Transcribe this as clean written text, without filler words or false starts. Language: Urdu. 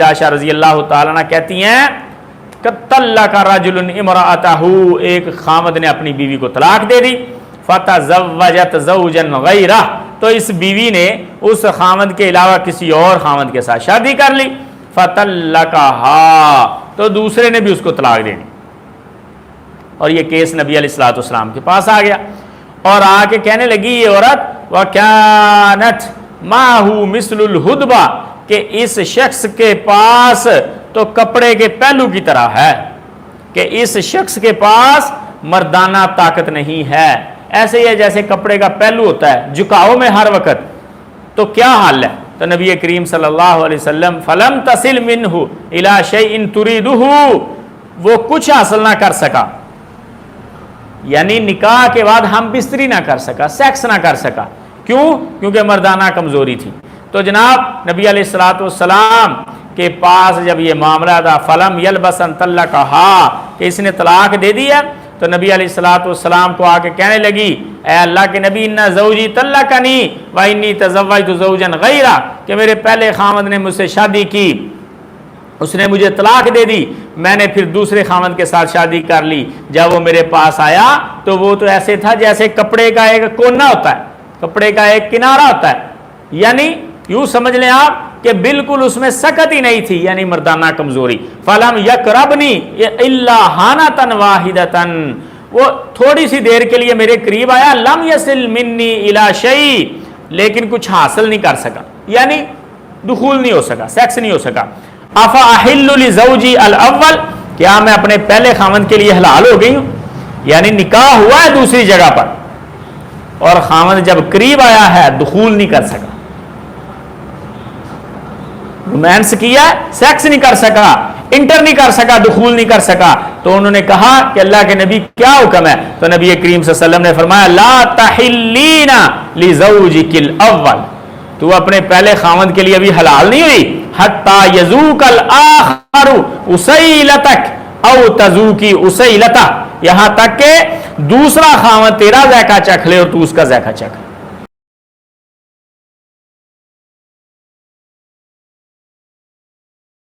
عائشہ رضی اللہ تعالیٰ عنہ کہتی ہیں طلق رجل امرأتہ، ایک خامد نے اپنی بیوی کو طلاق دے دی، فتزوجت زوجا غیرہ، تو اس بیوی نے اس خامد کے علاوہ کسی اور خامد کے ساتھ شادی کر لی، فطلقہا، تو دوسرے نے بھی اس کو طلاق دے دی۔ اور یہ کیس نبی علیہ الصلوۃ والسلام کے پاس آ گیا اور آ کے کہنے لگی یہ عورت وَكَانَتْ مَعَهُ مِثْلُ الْهُدْبَةِ، کہ اس شخص کے پاس تو کپڑے کے پہلو کی طرح ہے، کہ اس شخص کے پاس مردانہ طاقت نہیں ہے، ایسے ہی ہے جیسے کپڑے کا پہلو ہوتا ہے جھکاؤ میں ہر وقت، تو کیا حال ہے؟ تو نبی کریم صلی اللہ علیہ وسلم فَلَمْ تَصِلْ مِنْهُ إِلَىٰ شَيْءٍ تُرِيدُهُ، وہ کچھ حاصل نہ کر سکا، یعنی نکاح کے بعد ہم بستری نہ کر سکا، سیکس نہ کر سکا، کیوں؟ کیونکہ مردانہ کمزوری تھی۔ تو جناب نبی علیہ الصلوۃ والسلام کے پاس جب یہ معاملہ تھا فلم یلبس ان طلقہا، کہ اس نے طلاق دے دیا، تو نبی علیہ الصلوۃ والسلام کو آ کے کہنے لگی اے اللہ کے نبی ان زوجی طلقنی و انی تزوجت زوجا غیرہ، کہ میرے پہلے خامد نے مجھ سے شادی کی، اس نے مجھے طلاق دے دی، میں نے پھر دوسرے خامد کے ساتھ شادی کر لی، جب وہ میرے پاس آیا تو وہ تو ایسے تھا جیسے کپڑے کا ایک کونا ہوتا ہے، کپڑے کا ایک کنارہ ہوتا ہے، یعنی یوں سمجھ لیں آپ کہ بالکل اس میں سکت ہی نہیں تھی، یعنی مردانہ کمزوری۔ فَلَمْ يَقْرَبْنِي إِلَّا حَانَةً وَاحِدَةً، وہ تھوڑی سی دیر کے لیے میرے قریب آیا، لَمْ يَصِلْ مِنِّي إِلَىٰ شَيْءٍ، لیکن کچھ حاصل نہیں کر سکا، یعنی دخول نہیں ہو سکا، سیکس نہیں ہو سکا۔ أَفَأَحِلُّ لِزَوْجِي الْأَوَّلِ، کیا میں اپنے پہلے خامند کے لیے حلال ہو گئی ہوں؟ یعنی نکاح ہوا ہے دوسری جگہ پر اور خامند جب قریب آیا ہے دخول نہیں کر سکا، رومانس کیا، سیکس نہیں کر سکا، انٹر نہیں کر سکا، دخول نہیں کر سکا، تو انہوں نے کہا کہ اللہ کے نبی کیا حکم ہے؟ تو نبی کریم صلی اللہ علیہ وسلم نے فرمایا لا تحلین لزوجک الاول، تو اپنے پہلے خاوند کے لیے ابھی حلال نہیں ہوئی، حتی یذوق الاخر اسیلتک او تذوقی اسیلتہ، یہاں تک کہ دوسرا خاوند تیرا ذائقہ چکھ لے اور تو اس کا ذائقہ چکھ۔